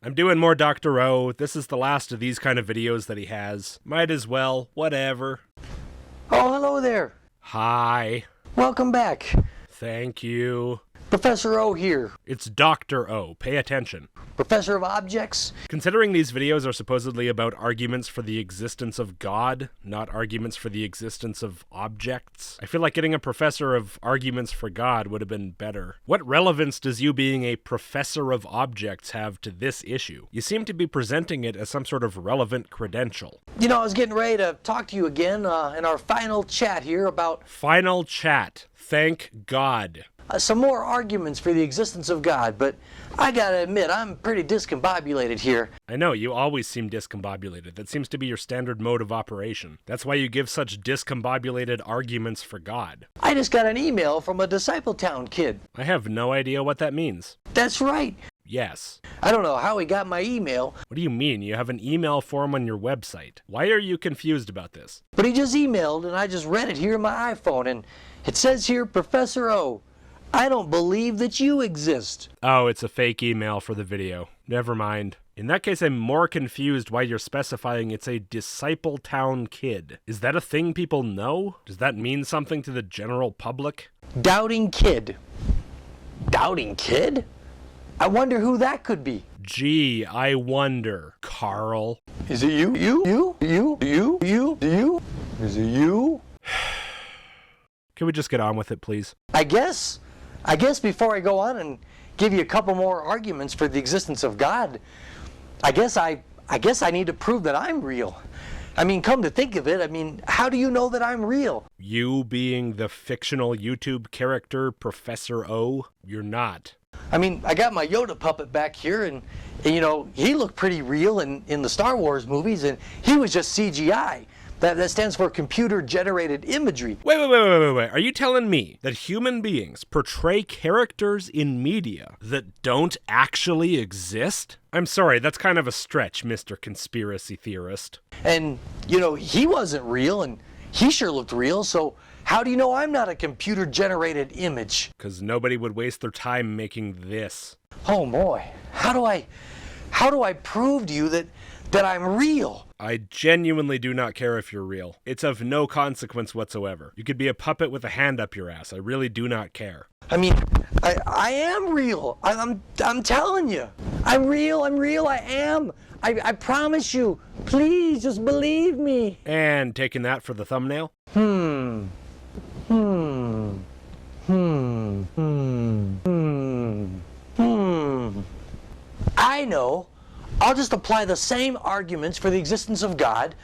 I'm doing more Dr. O. This is the last of these kind of videos that he has. Might as well. Whatever. Oh, hello there. Hi. Welcome back. Thank you. Professor O here. It's Dr. O. Pay attention. Professor of Objects. Considering these videos are supposedly about arguments for the existence of God, not arguments for the existence of objects, I feel like getting a professor of arguments for God would have been better. What relevance does you being a professor of objects have to this issue? You seem to be presenting it as some sort of relevant credential. You know, I was getting ready to talk to you again in our final chat here about... Final chat. Thank God. Some more arguments for the existence of God, but I gotta admit, I'm pretty discombobulated here. I know, you always seem discombobulated. That seems to be your standard mode of operation. That's why you give such discombobulated arguments for God. I just got an email from a Discipletown kid. I have no idea what that means. That's right. Yes. I don't know how he got my email. What do you mean? You have an email form on your website. Why are you confused about this? But he just emailed, and I just read it here on my iPhone, and it says here, Professor O, I don't believe that you exist. Oh, it's a fake email for the video. Never mind. In that case, I'm more confused why you're specifying it's a Discipletown kid. Is that a thing people know? Does that mean something to the general public? Doubting kid. Doubting kid? I wonder who that could be. Gee, I wonder. Karl. Is it you? You? Is it you? Can we just get on with it, please? I guess before I go on and give you a couple more arguments for the existence of God, I guess I need to prove that I'm real. I mean, come to think of it, I mean, how do you know that I'm real? You being the fictional YouTube character Professor O? You're not. I mean, I got my Yoda puppet back here, and you know, he looked pretty real in the Star Wars movies, and he was just CGI. That stands for computer-generated imagery. Wait. Are you telling me that human beings portray characters in media that don't actually exist? I'm sorry, that's kind of a stretch, Mr. Conspiracy Theorist. And, you know, he wasn't real, and he sure looked real, so how do you know I'm not a computer-generated image? Because nobody would waste their time making this. Oh boy, how do I prove to you that I'm real? I genuinely do not care if you're real. It's of no consequence whatsoever. You could be a puppet with a hand up your ass. I really do not care. I mean, I am real. I'm telling you. I'm real, I am. I promise you. Please, just believe me. And taking that for the thumbnail? I know. I'll just apply the same arguments for the existence of God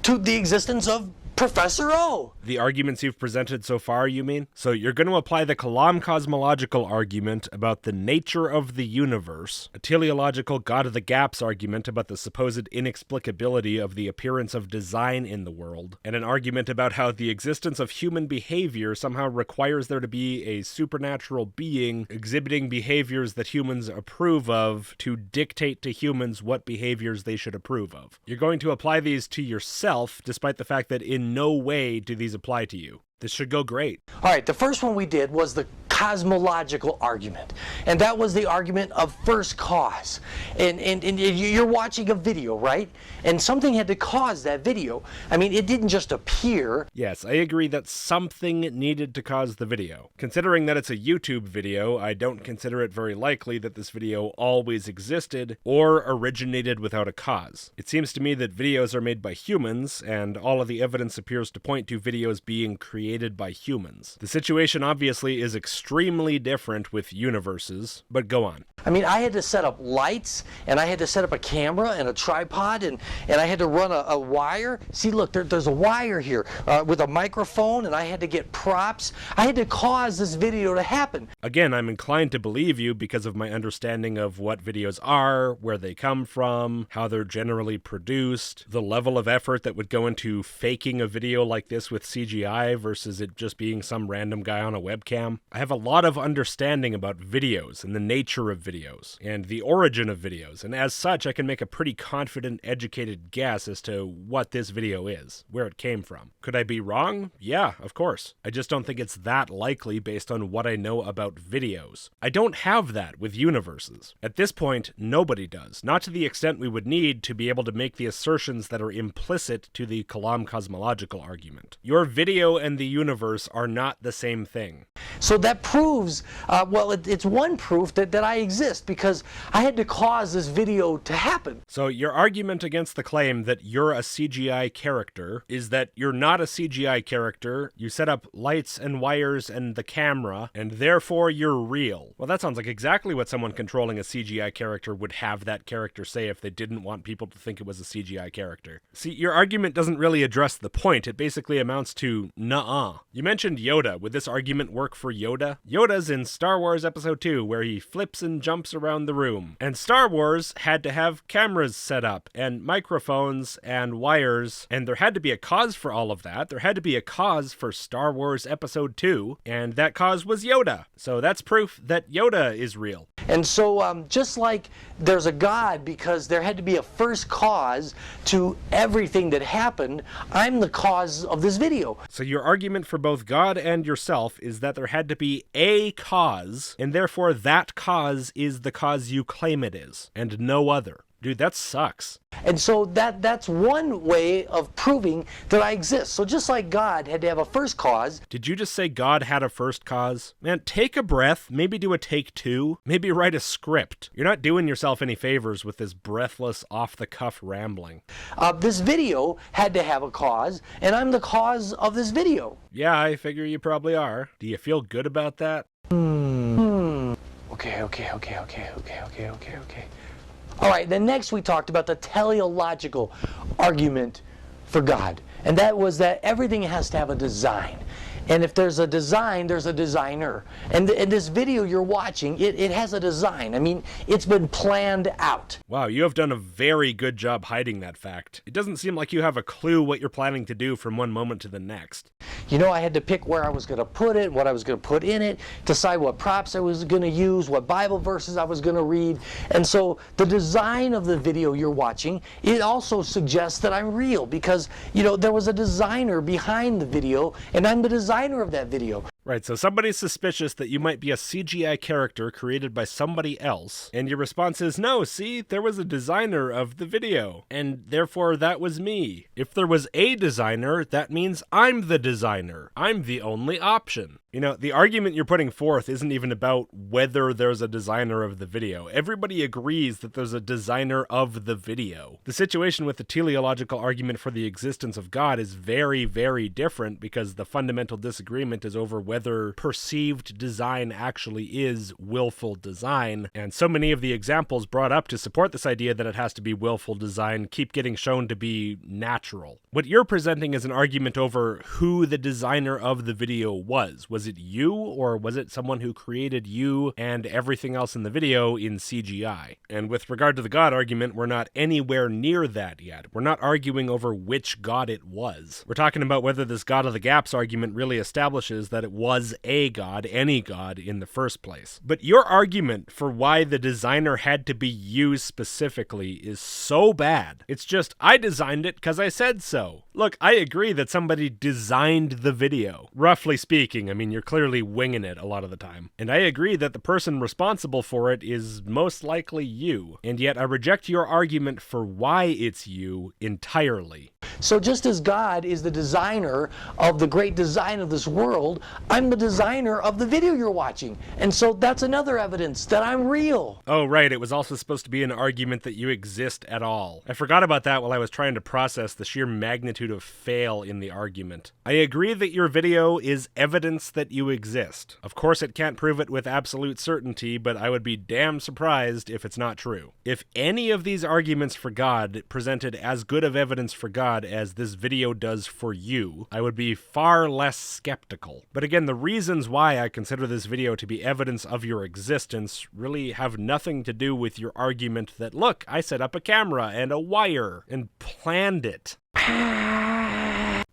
to the existence of Professor O. The arguments you've presented so far, you mean? So you're going to apply the Kalam cosmological argument about the nature of the universe, a teleological God of the Gaps argument about the supposed inexplicability of the appearance of design in the world, and an argument about how the existence of human behavior somehow requires there to be a supernatural being exhibiting behaviors that humans approve of to dictate to humans what behaviors they should approve of. You're going to apply these to yourself, despite the fact that in no way do these apply to you. This should go great. All right, the first one we did was the cosmological argument, and that was the argument of first cause. And you're watching a video, right? And something had to cause that video. I mean, it didn't just appear. Yes, I agree that something needed to cause the video. Considering that it's a YouTube video, I don't consider it very likely that this video always existed or originated without a cause. It seems to me that videos are made by humans, and all of the evidence appears to point to videos being created by humans. The situation obviously is extremely different with universes, but go on. I mean, I had to set up lights, and I had to set up a camera and a tripod, and I had to run a wire. See, look, there's a wire here with a microphone, and I had to get props. I had to cause this video to happen. Again, I'm inclined to believe you because of my understanding of what videos are, where they come from, how they're generally produced, the level of effort that would go into faking a video like this with CGI versus it just being some random guy on a webcam. I have a a lot of understanding about videos and the nature of videos and the origin of videos, and as such I can make a pretty confident, educated guess as to what this video is, where it came from. Could I be wrong? Yeah, of course. I just don't think it's that likely based on what I know about videos. I don't have that with universes. At this point, nobody does, not to the extent we would need to be able to make the assertions that are implicit to the Kalam cosmological argument. Your video and the universe are not the same thing. So that proves, it's one proof that I exist, because I had to cause this video to happen. So your argument against the claim that you're a CGI character is that you're not a CGI character, you set up lights and wires and the camera, and therefore you're real. Well, that sounds like exactly what someone controlling a CGI character would have that character say if they didn't want people to think it was a CGI character. See, your argument doesn't really address the point. It basically amounts to nuh-uh. You mentioned Yoda. Would this argument work for Yoda? Yoda's in Star Wars Episode 2, where he flips and jumps around the room. And Star Wars had to have cameras set up, and microphones, and wires, and there had to be a cause for all of that. There had to be a cause for Star Wars Episode 2, and that cause was Yoda. So that's proof that Yoda is real. And so just like there's a God because there had to be a first cause to everything that happened, I'm the cause of this video. So your argument for both God and yourself is that there had to be a cause, and therefore that cause is the cause you claim it is, and no other. Dude, that sucks. And so that's one way of proving that I exist. So just like God had to have a first cause. Did you just say God had a first cause? Man, take a breath, maybe do a take two, maybe write a script. You're not doing yourself any favors with this breathless, off-the-cuff rambling. This video had to have a cause, and I'm the cause of this video. Yeah, I figure you probably are. Do you feel good about that? Okay. All right, then next we talked about the teleological argument for God. And that was that everything has to have a design. And if there's a design, there's a designer. And this video you're watching, it has a design. I mean, it's been planned out. Wow, you have done a very good job hiding that fact. It doesn't seem like you have a clue what you're planning to do from one moment to the next. You know, I had to pick where I was going to put it, what I was going to put in it, decide what props I was going to use, what Bible verses I was going to read. And so the design of the video you're watching, it also suggests that I'm real because, you know, there was a designer behind the video, and I'm the designer of that video. Right, so somebody's suspicious that you might be a CGI character created by somebody else, and your response is, no, see, there was a designer of the video, and therefore that was me. If there was a designer, that means I'm the designer. I'm the only option. You know, the argument you're putting forth isn't even about whether there's a designer of the video. Everybody agrees that there's a designer of the video. The situation with the teleological argument for the existence of God is very, very different because the fundamental disagreement is over whether perceived design actually is willful design, and so many of the examples brought up to support this idea that it has to be willful design keep getting shown to be natural. What you're presenting is an argument over who the designer of the video was. Was it you, or was it someone who created you and everything else in the video in CGI? And with regard to the God argument, we're not anywhere near that yet. We're not arguing over which God it was. We're talking about whether this God of the gaps argument really establishes that it was a God, any God, in the first place. But your argument for why the designer had to be you specifically is so bad. It's just, I designed it because I said so. Look, I agree that somebody designed the video. Roughly speaking, I mean, you're clearly winging it a lot of the time. And I agree that the person responsible for it is most likely you. And yet I reject your argument for why it's you entirely. So just as God is the designer of the great design of this world, I'm the designer of the video you're watching. And so that's another evidence that I'm real. Oh, right. It was also supposed to be an argument that you exist at all. I forgot about that while I was trying to process the sheer magnitude of fail in the argument. I agree that your video is evidence that you exist. Of course, it can't prove it with absolute certainty, but I would be damn surprised if it's not true. If any of these arguments for God presented as good of evidence for God as this video does for you, I would be far less skeptical. But again, the reasons why I consider this video to be evidence of your existence really have nothing to do with your argument that, look, I set up a camera and a wire and planned it.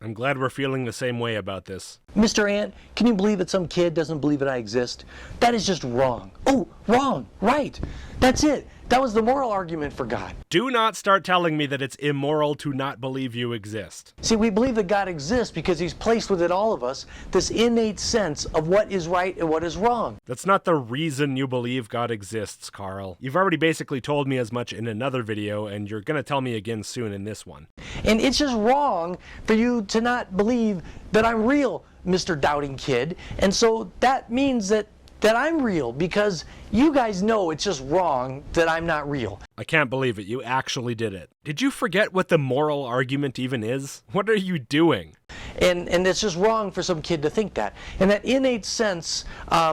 I'm glad we're feeling the same way about this. Mr. Ant, can you believe that some kid doesn't believe that I exist? That is just wrong. Oh, wrong. Right. That's it. That was the moral argument for God. Do not start telling me that it's immoral to not believe you exist. See, we believe that God exists because he's placed within all of us this innate sense of what is right and what is wrong. That's not the reason you believe God exists, Karl. You've already basically told me as much in another video, and you're gonna tell me again soon in this one. And it's just wrong for you to not believe that I'm real, Mr. Doubting Kid. And so that means that I'm real, because you guys know it's just wrong that I'm not real. I can't believe it. You actually did it. Did you forget what the moral argument even is? What are you doing? And it's just wrong for some kid to think that. And that innate sense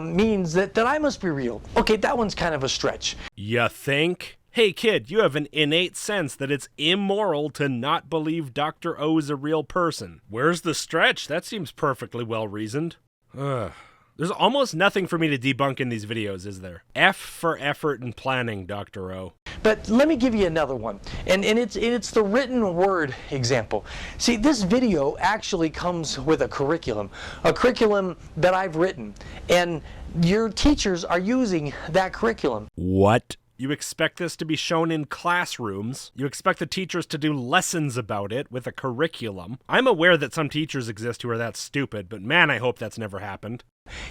means that I must be real. Okay, that one's kind of a stretch. You think? Hey kid, you have an innate sense that it's immoral to not believe Dr. O is a real person. Where's the stretch? That seems perfectly well reasoned. Ugh. There's almost nothing for me to debunk in these videos, is there? F for effort and planning, Dr. O. But let me give you another one, and it's the written word example. See, this video actually comes with a curriculum that I've written, and your teachers are using that curriculum. What? You expect this to be shown in classrooms. You expect the teachers to do lessons about it with a curriculum. I'm aware that some teachers exist who are that stupid, but man, I hope that's never happened.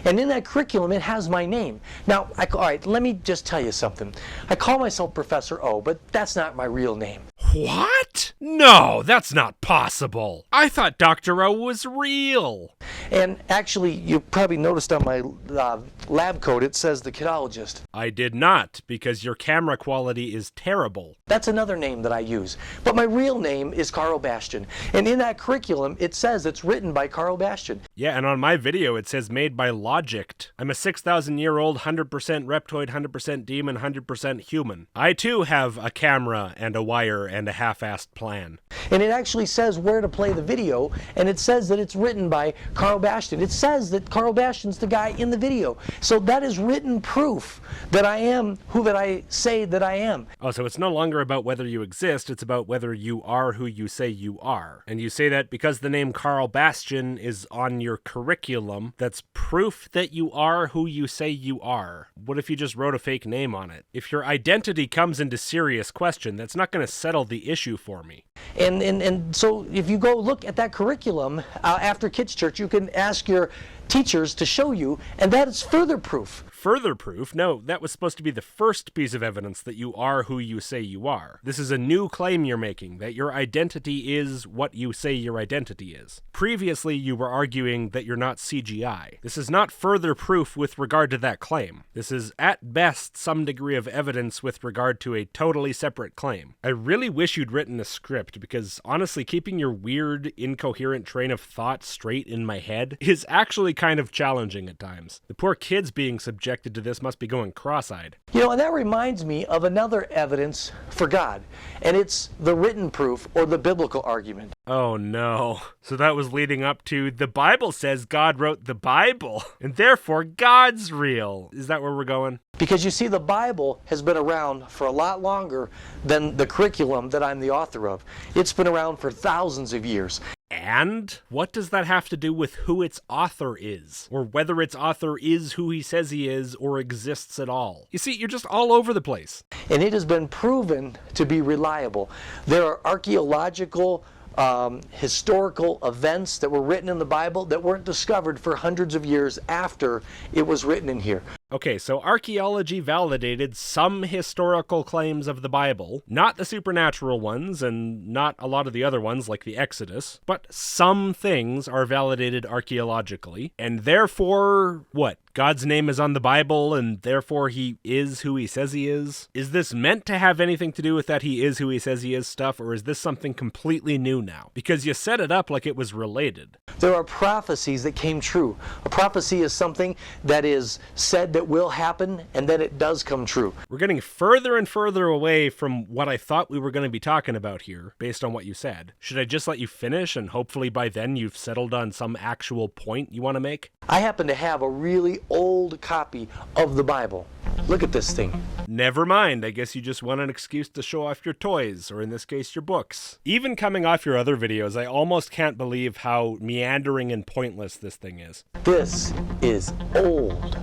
And in that curriculum, it has my name. Now, all right, let me just tell you something. I call myself Professor O, but that's not my real name. What? No, that's not possible. I thought Dr. O was real. And actually, you probably noticed on my lab coat, it says the kidologist. I did not, because your camera quality is terrible. That's another name that I use. But my real name is Karl Bastian. And in that curriculum, it says it's written by Karl Bastian. Yeah, and on my video, it says made by Logicked. I'm a 6,000-year-old, 100% reptoid, 100% demon, 100% human. I too have a camera and a wire and a half-assed plan. And it actually says where to play the video, and it says that it's written by Karl Bastian. It says that Karl Bastian's the guy in the video. So that is written proof that I am who that I say that I am. Oh, so it's no longer about whether you exist, it's about whether you are who you say you are. And you say that because the name Karl Bastian is on your curriculum, that's proof that you are who you say you are. What if you just wrote a fake name on it? If your identity comes into serious question, that's not going to settle the issue for me. And so if you go look at that curriculum after Kids Church, you can ask your teachers to show you, and that is further proof. Further proof? No, that was supposed to be the first piece of evidence that you are who you say you are. This is a new claim you're making, that your identity is what you say your identity is. Previously, you were arguing that you're not CGI. This is not further proof with regard to that claim. This is, at best, some degree of evidence with regard to a totally separate claim. I really wish you'd written a script, because honestly, keeping your weird, incoherent train of thought straight in my head is actually kind of challenging at times. The poor kids being subjected to this must be going cross-eyed. You know, and that reminds me of another evidence for God, and it's the written proof or the biblical argument. Oh no. So that was leading up to the Bible says God wrote the Bible, and therefore God's real. Is that where we're going? Because you see, the Bible has been around for a lot longer than the curriculum that I'm the author of. It's been around for thousands of years. And what does that have to do with who its author is? Or whether its author is who he says he is or exists at all? You see, you're just all over the place. And it has been proven to be reliable. There are archaeological, historical events that were written in the Bible that weren't discovered for hundreds of years after it was written in here. Okay, so archaeology validated some historical claims of the Bible, not the supernatural ones, and not a lot of the other ones like the Exodus, but some things are validated archaeologically, and therefore, what? God's name is on the Bible, and therefore he is who he says he is? Is this meant to have anything to do with that he is who he says he is stuff, or is this something completely new now? Because you set it up like it was related. There are prophecies that came true. A prophecy is something that is said that will happen, and then it does come true. We're getting further and further away from what I thought we were going to be talking about here, based on what you said. Should I just let you finish, and hopefully by then you've settled on some actual point you want to make? I happen to have a really old copy of the Bible. Look at this thing. Never mind, I guess you just want an excuse to show off your toys, or in this case, your books. Even coming off your other videos, I almost can't believe how meandering and pointless this thing is. This is old.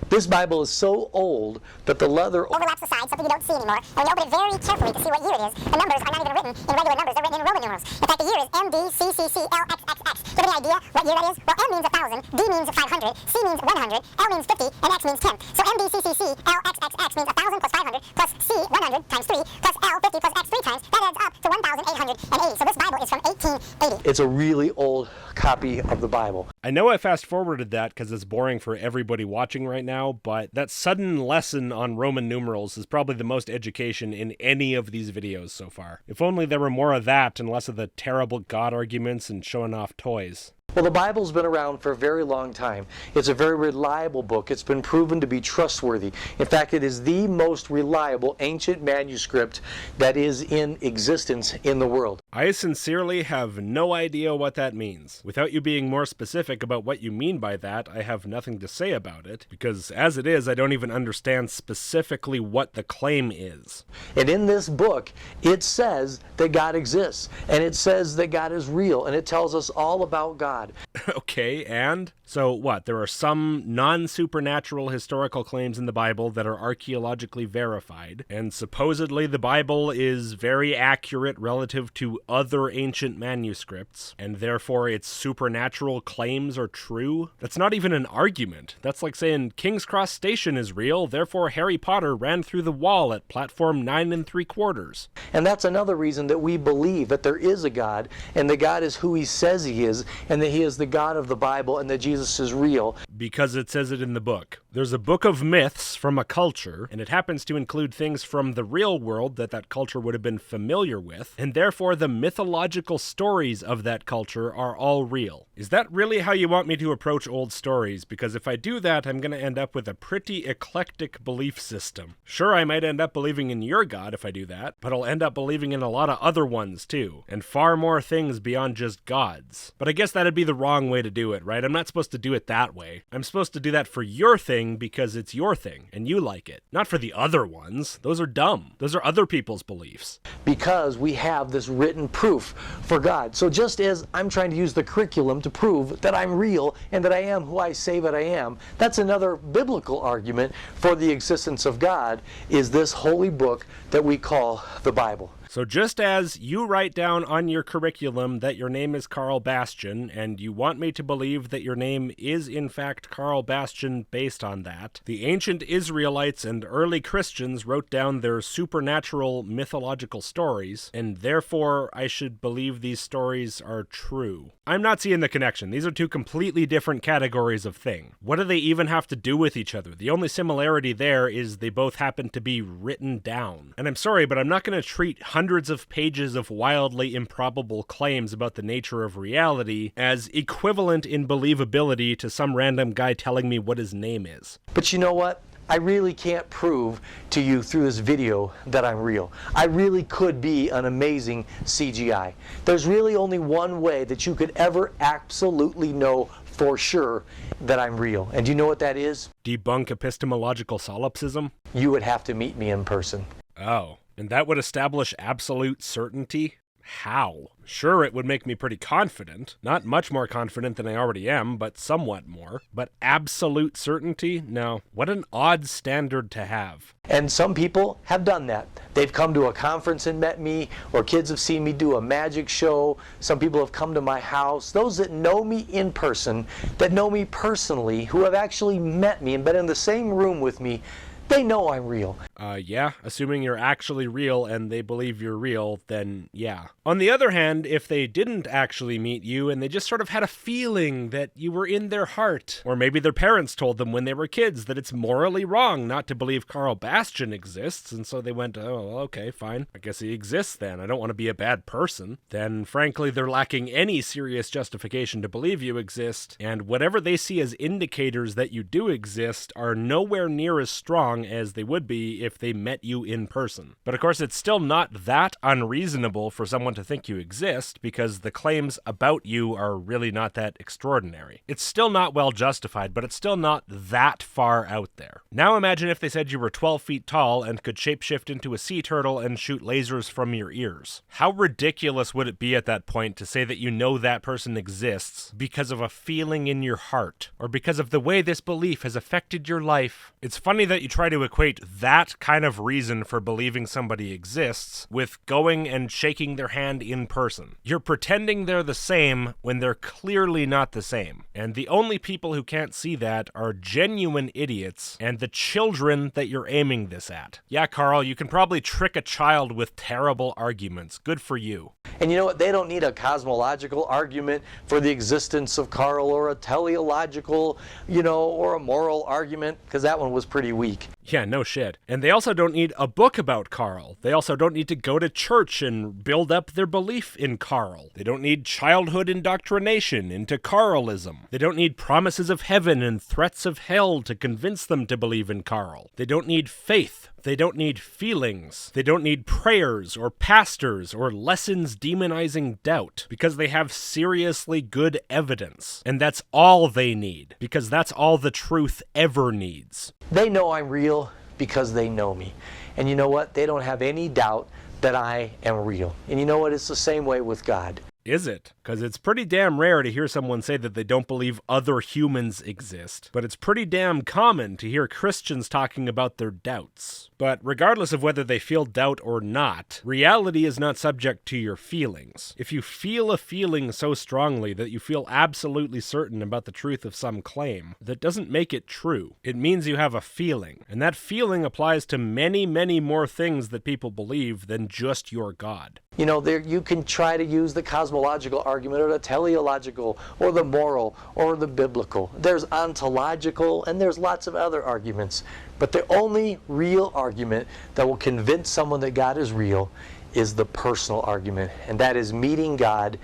This Bible is so old that the leather overlaps the sides, something you don't see anymore, and when you open it very carefully to see what year it is, the numbers are not even written in regular numbers, they're written in Roman numerals. In fact, the year is MDCCCLXXX. Do you have any idea what year that is? Well, M means 1,000, D means 500, C means 100, L means 50, and X means 10. So MDCCCLXXX means 1,000 plus 500 plus C 100 times 3 plus L 50 plus X 3 times. That adds up to 1,880. So this Bible is from 1880. It's a really old copy of the Bible. I know I fast-forwarded that because it's boring for everybody watching right now, but that sudden lesson on Roman numerals is probably the most education in any of these videos so far. If only there were more of that and less of the terrible God arguments and showing off toys. Well, the Bible's been around for a very long time. It's a very reliable book. It's been proven to be trustworthy. In fact, it is the most reliable ancient manuscript that is in existence in the world. I sincerely have no idea what that means. Without you being more specific about what you mean by that, I have nothing to say about it, because as it is, I don't even understand specifically what the claim is. And in this book, it says that God exists, and it says that God is real, and it tells us all about God. Okay, and? So what, there are some non-supernatural historical claims in the Bible that are archaeologically verified, and supposedly the Bible is very accurate relative to other ancient manuscripts, and therefore its supernatural claims are true? That's not even an argument. That's like saying King's Cross Station is real, therefore Harry Potter ran through the wall at platform 9 3/4. And that's another reason that we believe that there is a God, and that God is who He says He is, and that He is the God of the Bible, and that Jesus is real. Because it says it in the book. There's a book of myths from a culture, and it happens to include things from the real world that culture would have been familiar with, and therefore the mythological stories of that culture are all real. Is that really how you want me to approach old stories? Because if I do that, I'm going to end up with a pretty eclectic belief system. Sure, I might end up believing in your God if I do that, but I'll end up believing in a lot of other ones too, and far more things beyond just gods. But I guess that'd be the wrong way to do it, right? I'm not supposed to do it that way. I'm supposed to do that for your thing because it's your thing, and you like it. Not for the other ones. Those are dumb. Those are other people's beliefs. Because we have this written proof for God. So just as I'm trying to use the curriculum to prove that I'm real and that I am who I say that I am, that's another biblical argument for the existence of God, is this holy book that we call the Bible. So just as you write down on your curriculum that your name is Karl Bastian, and you want me to believe that your name is in fact Karl Bastian based on that, the ancient Israelites and early Christians wrote down their supernatural mythological stories, and therefore I should believe these stories are true. I'm not seeing the connection. These are two completely different categories of thing. What do they even have to do with each other? The only similarity there is they both happen to be written down. And I'm sorry, but I'm not going to treat hundreds of pages of wildly improbable claims about the nature of reality as equivalent in believability to some random guy telling me what his name is. But you know what? I really can't prove to you through this video that I'm real. I really could be an amazing CGI. There's really only one way that you could ever absolutely know for sure that I'm real. And do you know what that is? Debunk epistemological solipsism? You would have to meet me in person. Oh, and that would establish absolute certainty? How? Sure, it would make me pretty confident. Not much more confident than I already am, but somewhat more. But absolute certainty? No. What an odd standard to have. And some people have done that. They've come to a conference and met me, or kids have seen me do a magic show. Some people have come to my house. Those that know me in person, that know me personally, who have actually met me and been in the same room with me, they know I'm real. Yeah, assuming you're actually real and they believe you're real, then yeah. On the other hand, if they didn't actually meet you and they just sort of had a feeling that you were in their heart, or maybe their parents told them when they were kids that it's morally wrong not to believe Karl Bastian exists, and so they went, oh, okay, fine, I guess he exists then, I don't want to be a bad person, then frankly they're lacking any serious justification to believe you exist, and whatever they see as indicators that you do exist are nowhere near as strong as they would be if they met you in person. But of course, it's still not that unreasonable for someone to think you exist, because the claims about you are really not that extraordinary. It's still not well justified, but it's still not that far out there. Now imagine if they said you were 12 feet tall and could shapeshift into a sea turtle and shoot lasers from your ears. How ridiculous would it be at that point to say that you know that person exists because of a feeling in your heart, or because of the way this belief has affected your life? It's funny that you try to equate that kind of reason for believing somebody exists with going and shaking their hand in person. You're pretending they're the same when they're clearly not the same. And the only people who can't see that are genuine idiots and the children that you're aiming this at. Yeah, Karl, you can probably trick a child with terrible arguments. Good for you. And you know what? They don't need a cosmological argument for the existence of Karl, or a teleological, or a moral argument, because that one was pretty weak. Yeah, no shit. And they also don't need a book about Karl. They also don't need to go to church and build up their belief in Karl. They don't need childhood indoctrination into Karlism. They don't need promises of heaven and threats of hell to convince them to believe in Karl. They don't need faith. They don't need feelings. They don't need prayers or pastors or lessons demonizing doubt, because they have seriously good evidence. And that's all they need, because that's all the truth ever needs. They know I'm real because they know me. And you know what? They don't have any doubt that I am real. And you know what? It's the same way with God. Is it? Because it's pretty damn rare to hear someone say that they don't believe other humans exist. But it's pretty damn common to hear Christians talking about their doubts. But regardless of whether they feel doubt or not, reality is not subject to your feelings. If you feel a feeling so strongly that you feel absolutely certain about the truth of some claim, that doesn't make it true. It means you have a feeling. And that feeling applies to many, many more things that people believe than just your God. You can try to use the cosmological argument, or the teleological, or the moral, or the biblical. There's ontological, and there's lots of other arguments. But the only real argument that will convince someone that God is real is the personal argument, and that is meeting God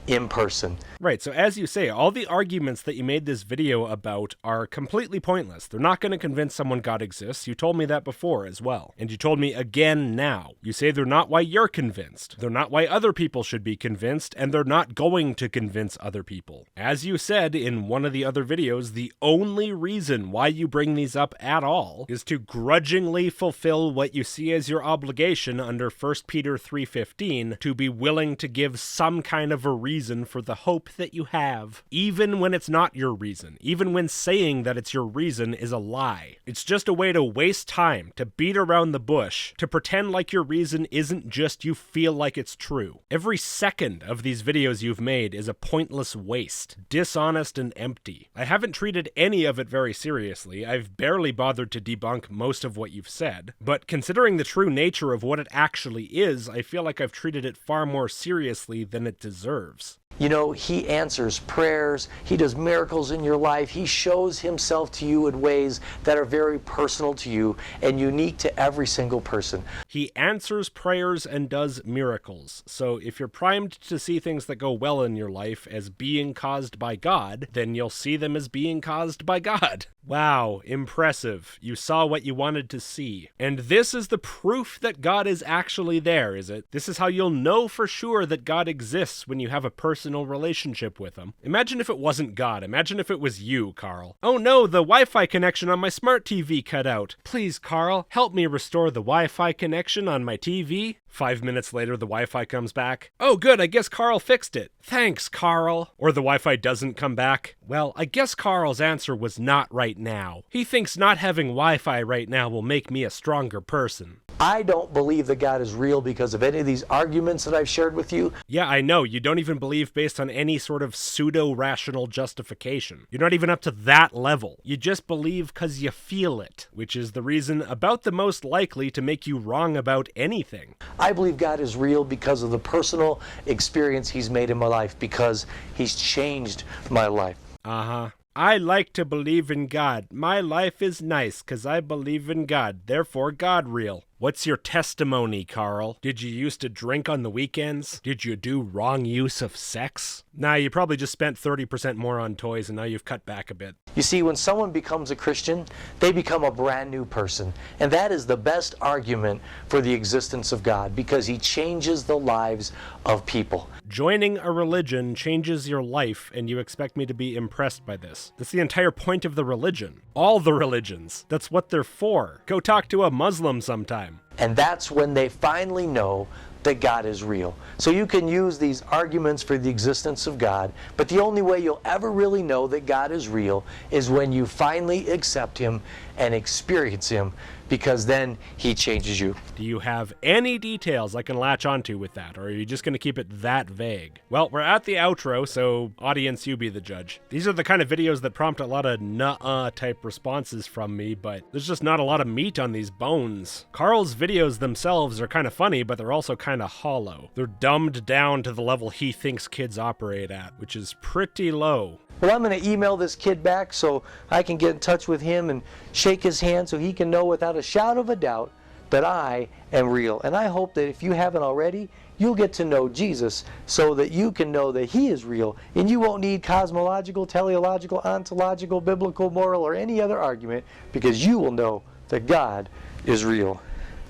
in person. Right, so as you say, all the arguments that you made this video about are completely pointless. They're not going to convince someone God exists. You told me that before as well. And you told me again now. You say they're not why you're convinced. They're not why other people should be convinced, and they're not going to convince other people. As you said in one of the other videos, the only reason why you bring these up at all is to grudgingly fulfill what you see as your obligation under 1 Peter 3:15, to be willing to give some kind of a reason for the hope that you have, even when it's not your reason, even when saying that it's your reason is a lie. It's just a way to waste time, to beat around the bush, to pretend like your reason isn't just you feel like it's true. Every second of these videos you've made is a pointless waste, dishonest and empty. I haven't treated any of it very seriously. I've barely bothered to debunk most of what you've said, but considering the true nature of what it actually is, I feel like I've treated it far more seriously than it deserves. He answers prayers. He does miracles in your life. He shows himself to you in ways that are very personal to you and unique to every single person. He answers prayers and does miracles. So if you're primed to see things that go well in your life as being caused by God, then you'll see them as being caused by God. Wow, impressive. You saw what you wanted to see. And this is the proof that God is actually there, is it? This is how you'll know for sure that God exists, when you have a personal relationship with him. Imagine if it wasn't God. Imagine if it was you, Karl. Oh no, the Wi-Fi connection on my smart TV cut out. Please, Karl, help me restore the Wi-Fi connection on my TV. 5 minutes later, the Wi-Fi comes back. Oh good, I guess Karl fixed it. Thanks, Karl. Or the Wi-Fi doesn't come back. Well, I guess Karl's answer was not right now. He thinks not having Wi-Fi right now will make me a stronger person. I don't believe that God is real because of any of these arguments that I've shared with you. Yeah, I know. You don't even believe based on any sort of pseudo-rational justification. You're not even up to that level. You just believe because you feel it, which is the reason about the most likely to make you wrong about anything. I believe God is real because of the personal experience he's made in my life, because he's changed my life. Uh-huh. I like to believe in God. My life is nice because I believe in God. Therefore, God real. What's your testimony, Karl? Did you used to drink on the weekends? Did you do wrong use of sex? Nah, you probably just spent 30% more on toys and now you've cut back a bit. You see, when someone becomes a Christian, they become a brand new person. And that is the best argument for the existence of God, because he changes the lives of people. Joining a religion changes your life, and you expect me to be impressed by this. That's the entire point of the religion. All the religions. That's what they're for. Go talk to a Muslim sometime. And that's when they finally know that God is real. So you can use these arguments for the existence of God, but the only way you'll ever really know that God is real is when you finally accept him and experience him, because then he changes you. Do you have any details I can latch onto with that, or are you just going to keep it that vague? Well, we're at the outro, so audience, you be the judge. These are the kind of videos that prompt a lot of nuh-uh type responses from me, but there's just not a lot of meat on these bones. Karl's videos themselves are kind of funny, but they're also kind of hollow. They're dumbed down to the level he thinks kids operate at, which is pretty low. Well, I'm going to email this kid back so I can get in touch with him and shake his hand so he can know without a shadow of a doubt that I am real. And I hope that if you haven't already, you'll get to know Jesus so that you can know that he is real. And you won't need cosmological, teleological, ontological, biblical, moral, or any other argument, because you will know that God is real.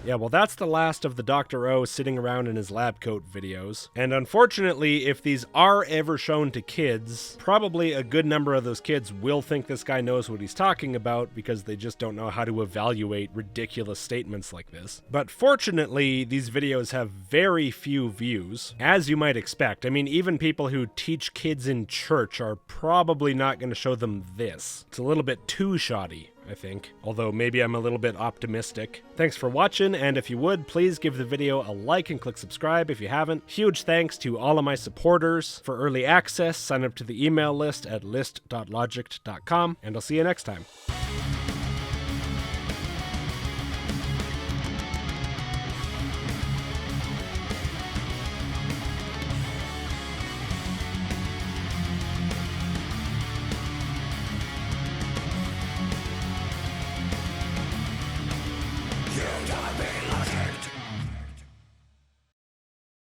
Yeah, well, that's the last of the Dr. O sitting around in his lab coat videos. And unfortunately, if these are ever shown to kids, probably a good number of those kids will think this guy knows what he's talking about because they just don't know how to evaluate ridiculous statements like this. But fortunately, these videos have very few views, as you might expect. I mean, even people who teach kids in church are probably not going to show them this. It's a little bit too shoddy, I think. Although maybe I'm a little bit optimistic. Thanks for watching, and if you would, please give the video a like and click subscribe if you haven't. Huge thanks to all of my supporters. For early access, sign up to the email list at list.logicked.com, and I'll see you next time.